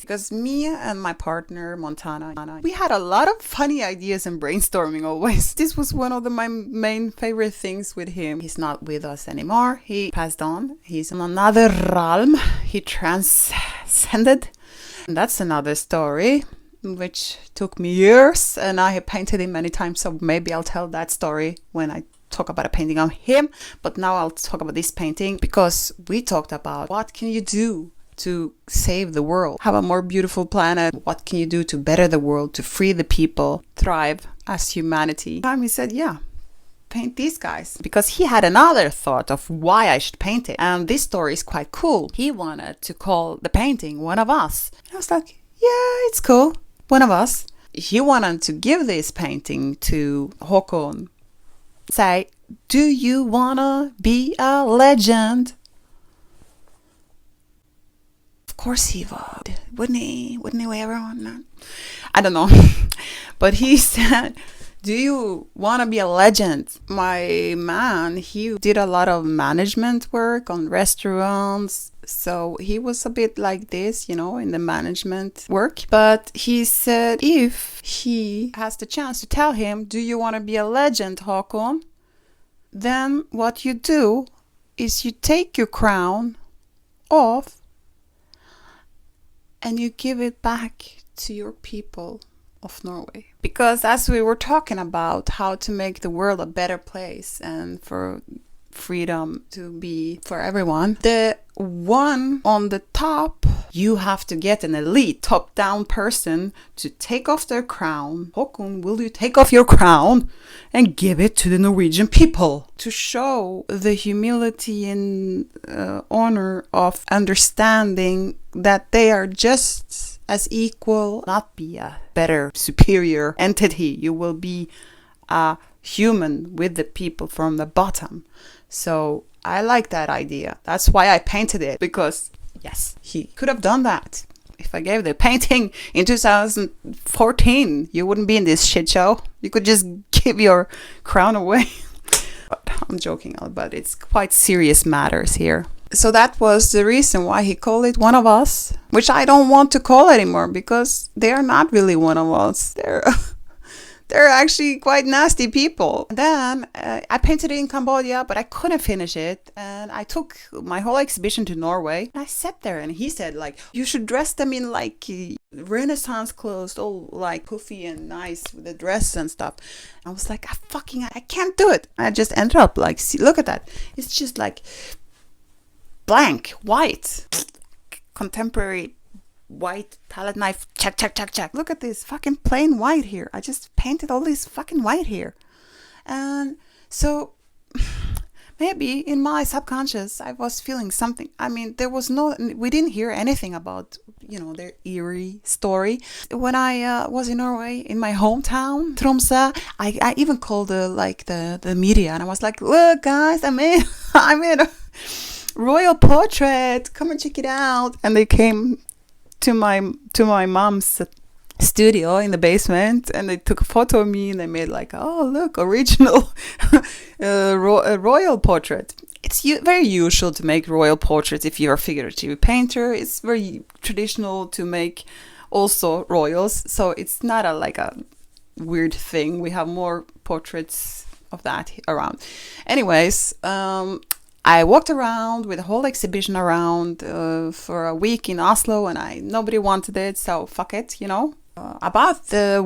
Because me and my partner, Montana, we had a lot of funny ideas and brainstorming always. This was one of my main favorite things with him. He's not with us anymore. He passed on. He's in another realm. He transcended. And that's another story, which took me years, and I have painted him many times, so maybe I'll tell that story when I talk about a painting of him. But now I'll talk about this painting because we talked about what can you do to save the world, have a more beautiful planet, what can you do to better the world, to free the people, thrive as humanity. Time he said, yeah, paint these guys, because he had another thought of why I should paint it, and this story is quite cool. He wanted to call the painting One of Us. I was like, yeah, it's cool, One of Us. He wanted to give this painting to Håkon, say, do you wanna be a legend? Of course he would, wouldn't he everyone? I don't know. But he said, do you want to be a legend? My man, he did a lot of management work on restaurants. So he was a bit like this, in the management work. But he said if he has the chance to tell him, do you want to be a legend, Håkon? Then what you do is you take your crown off and you give it back to your people of Norway. Because as we were talking about how to make the world a better place and for freedom to be for everyone, the one on the top, you have to get an elite top-down person to take off their crown. Håkon, will you take off your crown and give it to the Norwegian people to show the humility and honor of understanding that they are just as equal, not be a better, superior entity. You will be a human with the people from the bottom. So I like that idea. That's why I painted it, because yes, he could have done that. If I gave the painting in 2014, you wouldn't be in this shit show. You could just give your crown away. But I'm joking, but it's quite serious matters here. So that was the reason why he called it One of Us, which I don't want to call anymore because they are not really one of us. They're actually quite nasty people. Then I painted it in Cambodia, but I couldn't finish it. And I took my whole exhibition to Norway. And I sat there and he said, you should dress them in Renaissance clothes, all puffy and nice with the dress and stuff. I was like, I can't do it. I just ended up see, look at that. It's just blank, white, contemporary white palette knife, check. Look at this fucking plain white here. I just painted all this fucking white here. And so maybe in my subconscious I was feeling something. I mean, we didn't hear anything about, their eerie story. When I was in Norway, in my hometown, Tromsø, I even called the media and I was like, look guys, I made a royal portrait, come and check it out. And they came to my mom's studio in the basement and they took a photo of me and they made oh look, original royal portrait. It's very usual to make royal portraits if you're a figurative painter. It's very traditional to make also royals, so it's not a weird thing. We have more portraits of that around. Anyways, I walked around with the whole exhibition around for a week in Oslo, and nobody wanted it, so fuck it, About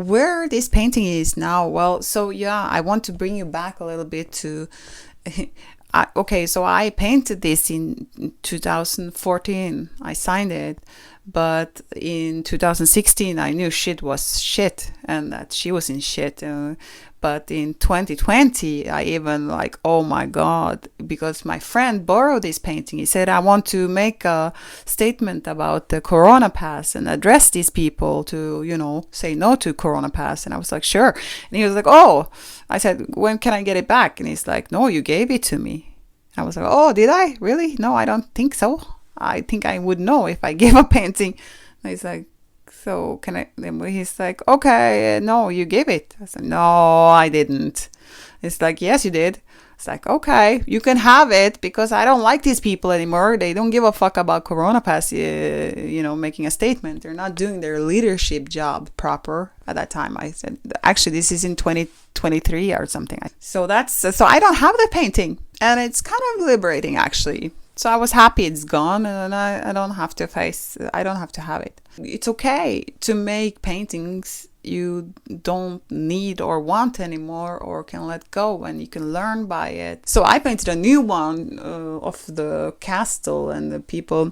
where this painting is now, well, so yeah, I want to bring you back a little bit to... okay, so I painted this in 2014. I signed it, but in 2016 I knew shit was shit and that she was in shit. But in 2020, I even oh my God, because my friend borrowed this painting. He said, I want to make a statement about the Corona Pass and address these people to, say no to Corona Pass. And I was like, sure. And he was like, oh, I said, when can I get it back? And he's like, no, you gave it to me. I was like, oh, did I? Really? No, I don't think so. I think I would know if I gave a painting. And he's like, so can I? Then he's like, okay, no, you gave it. I said, no, I didn't. It's like, yes, you did. It's like, okay, you can have it because I don't like these people anymore. They don't give a fuck about Corona Pass, making a statement. They're not doing their leadership job proper at that time. I said, actually, this is in 2023 or something. So I don't have the painting, and it's kind of liberating, actually. So I was happy it's gone, and I don't have to have it. It's okay to make paintings you don't need or want anymore, or can let go, and you can learn by it. So I painted a new one of the castle and the people.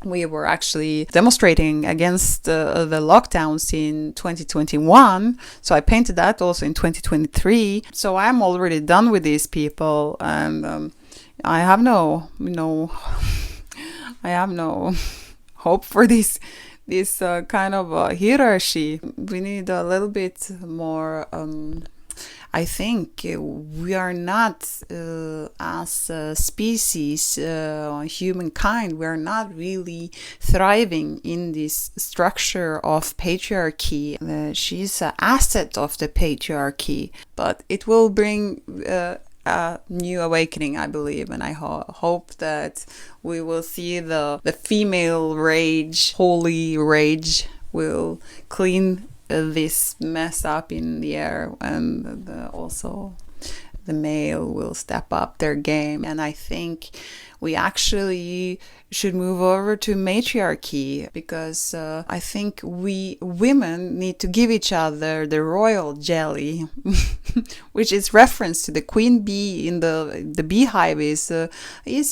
We were actually demonstrating against the lockdowns in 2021. So I painted that also in 2023. So I'm already done with these people, and I have no hope for this kind of hierarchy. We need a little bit more. I think we are not, as a species, humankind, we are not really thriving in this structure of patriarchy. She's an asset of the patriarchy, but it will bring a new awakening, I believe, and I hope that we will see the female rage, holy rage, will clean this mess up in the air, and also the male will step up their game. And I think we actually should move over to matriarchy, because I think we women need to give each other the royal jelly, which is reference to the queen bee in the beehive is a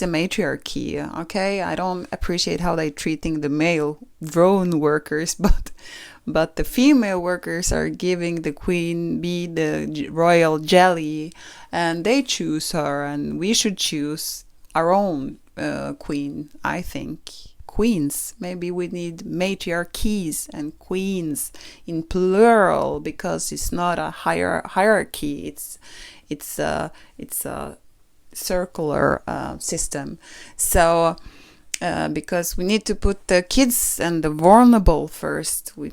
matriarchy. Okay, I don't appreciate how they treating the male drone workers, but the female workers are giving the queen bee the royal jelly, and they choose her, and we should choose our own queen, I think. Queens. Maybe we need matriarchies and queens in plural, because it's not a hierarchy. It's a circular system. So because we need to put the kids and the vulnerable first. We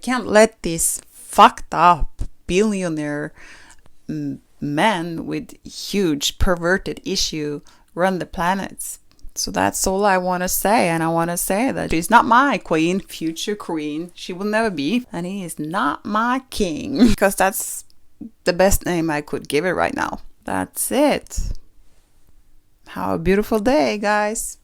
can't let these fucked up billionaire men with huge perverted issue run the planets. So that's all I want to say. And I want to say that she's not my queen, future queen. She will never be. And he is not my king, because that's the best name I could give it right now. That's it. Have a beautiful day, guys.